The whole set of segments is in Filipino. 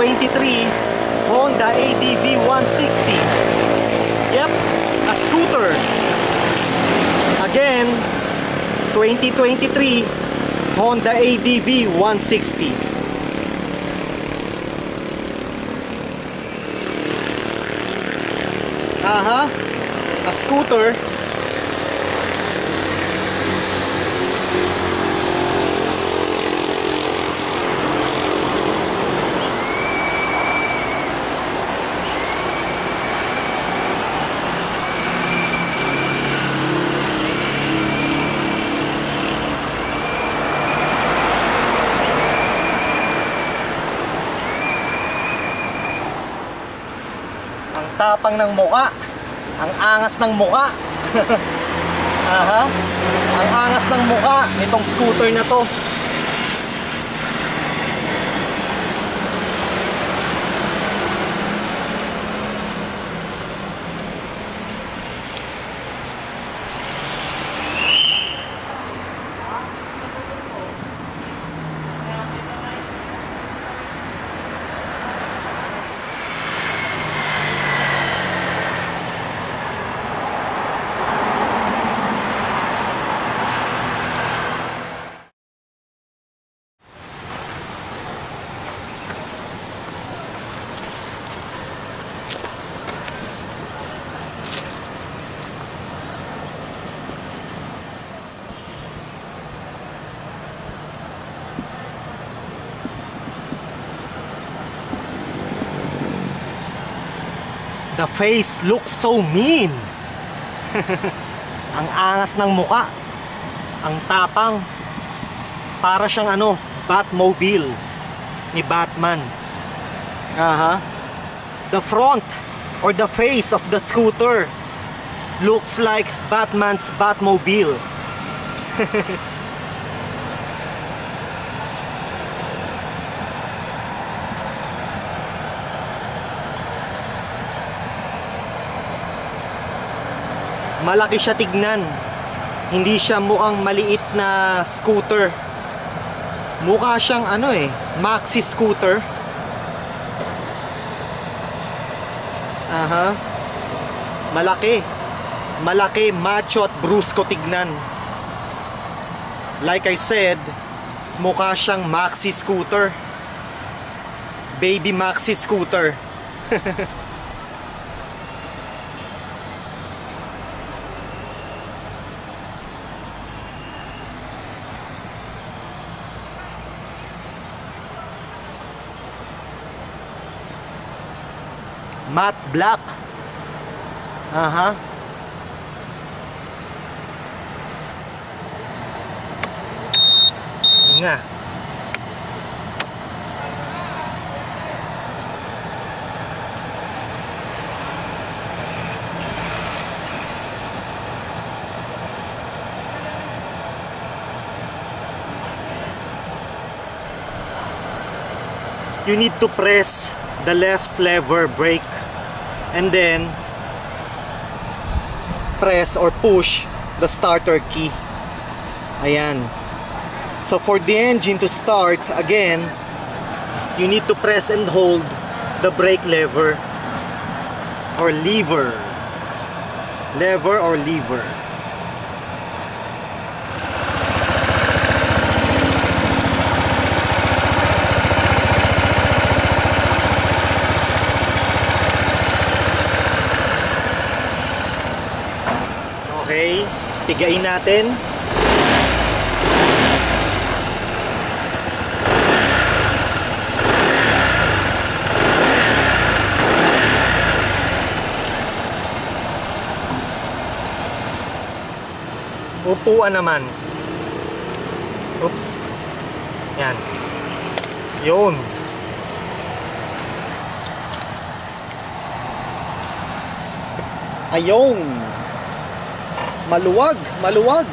2023 Honda ADV 160. Yep, a scooter. Again, 2023 Honda ADV 160. Aha, a scooter. Tapang ng muka, ang angas ng muka. Aha, ang angas ng muka nitong scooter na to. The face looks so mean. Ang angas ng muka, ang tapang. Para siyang ano, Batmobile ni Batman. Aha. The front or the face of the scooter looks like Batman's Batmobile. Malaki siya tignan. Hindi siya mukhang maliit na scooter. Mukha siyang ano maxi scooter. Aha. Malaki. Malaki, macho at brusko tignan. Like I said, mukha siyang maxi scooter. Baby maxi scooter. Matte black. Aha. Yun nga. You need to press the left lever brake and then press or push the starter key. Ayan. So for the engine to start again, you need to press and hold the brake lever or lever. Lever or lever. Okay, tigain natin. Upuan naman. Oops. Yan. Yun. Ayun. Maluwag, maluwag.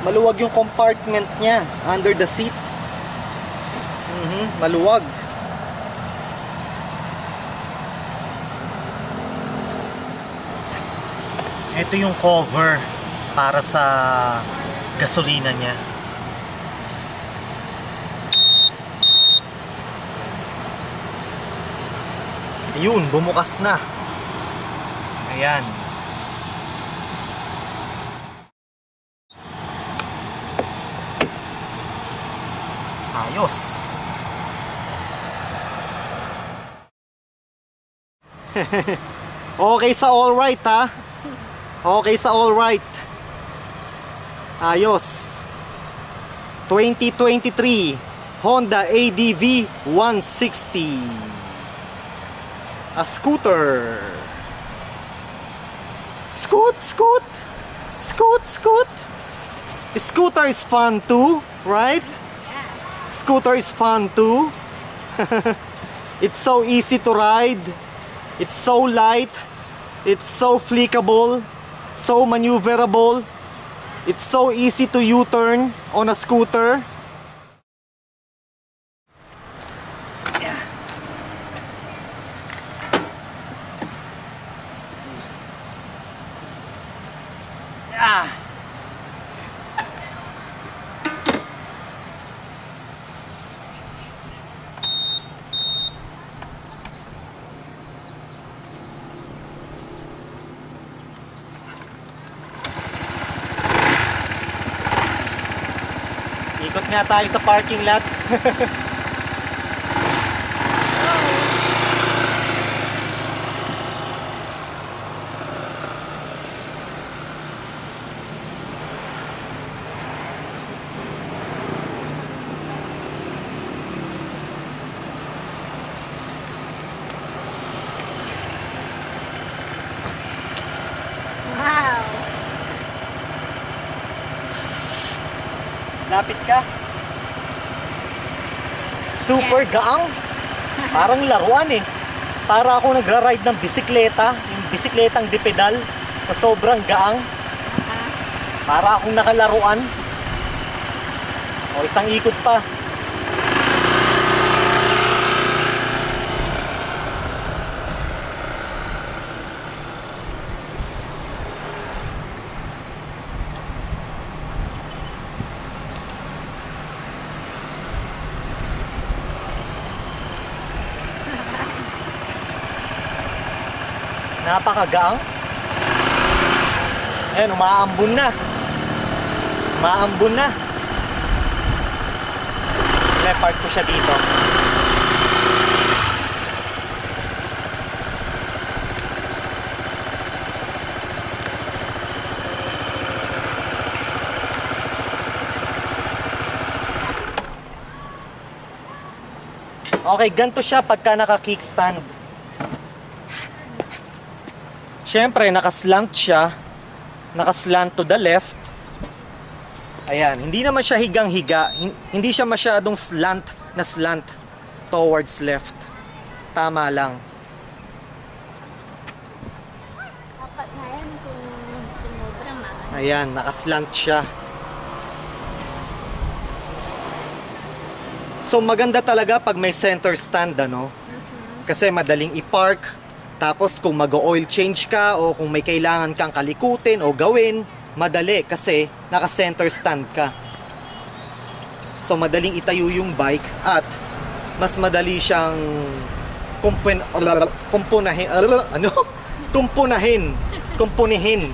Maluwag yung compartment niya under the seat. Maluwag. Ito yung cover para sa gasolina niya. Ayun, bumukas na. Ayan. Ayos. Okay sa all right ha. Okay sa all right. Ayos. 2023 Honda ADV 160. A scooter. Scoot. Scooter is fun too, right? Scooter is fun too. It's so easy to ride. It's so light. It's so flickable. So maneuverable. It's so easy to U-turn on a scooter. Ikot nga tayo sa parking lot. Wow! Lapit ka. Super gaang. Parang laruan eh. Para ako nagra-ride ng bisikleta. Yung bisikletang dipedal. Sa sobrang gaang. Para akong nakalaruan. O, isang ikot pa. Napakagaang. Ayan, umaambun na. Umaambun na. Park ko siya dito. Okay, ganito siya pagka naka-kickstand. Siyempre, nakaslant siya. Nakaslant to the left. Ayan, hindi naman siya higang-higa. Hindi siya masyadong slant towards left. Tama lang. Dapat na yan kung sumobra mga. Ayan, nakaslant siya. So maganda talaga pag may center stand, ano? Kasi madaling i-park. Tapos kung mag-oil change ka o kung may kailangan kang kalikutin o gawin, madali kasi naka-center stand ka. So madaling itayo yung bike at mas madali siyang kumpunihin.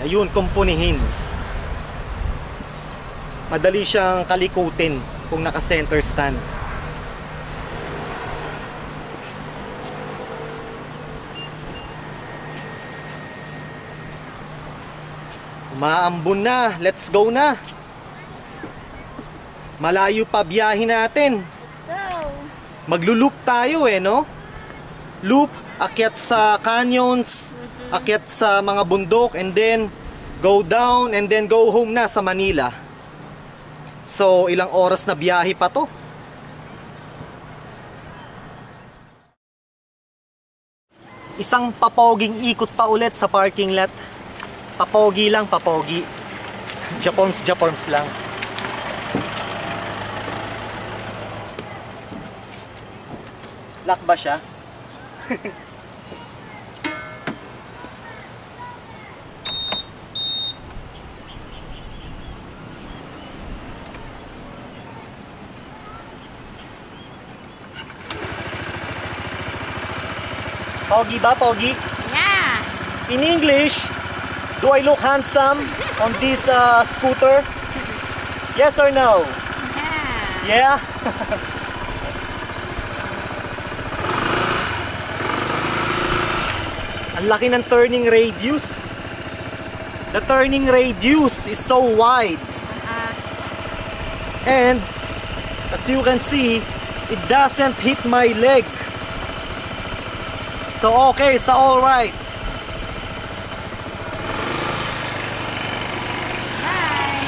Ayun, kumpunihin. Madali siyang kalikutin kung naka-center stand. Umaambon na. Let's go na. Malayo pa biyahe natin. Let's go! Maglo-loop tayo no? Loop, akyat sa canyons, akyat sa mga bundok, and then go down, and then go home na sa Manila. So, ilang oras na biyahe pa to? Isang papoging ikot pa ulit sa parking lot. Papogi lang, papogi. Japorms lang. Lock ba siya? Pogi ba, Pogi? Yeah. In English, do I look handsome on this scooter? Yes or no? Yeah. Yeah? Ang laki ng turning radius. The turning radius is so wide. And as you can see, it doesn't hit my leg. So okay, so alright. Bye.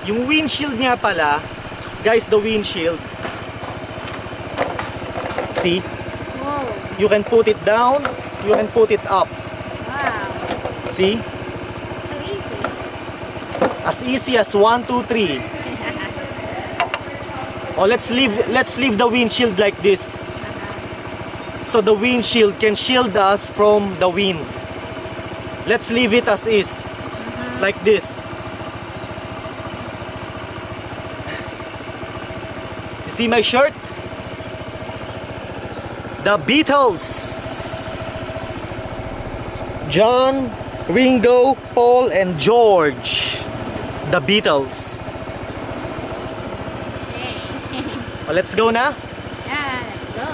Yung windshield niya pala, guys, the windshield. See? Whoa. You can put it down, you can put it up. Wow. See? So easy. As easy as 1, 2, 3. Oh, let's leave the windshield like this. So the windshield can shield us from the wind. Let's leave it as is. Like this. You see my shirt? The Beatles. John, Ringo, Paul, and George. The Beatles. Okay. Oh, let's go na. Yeah, let's go.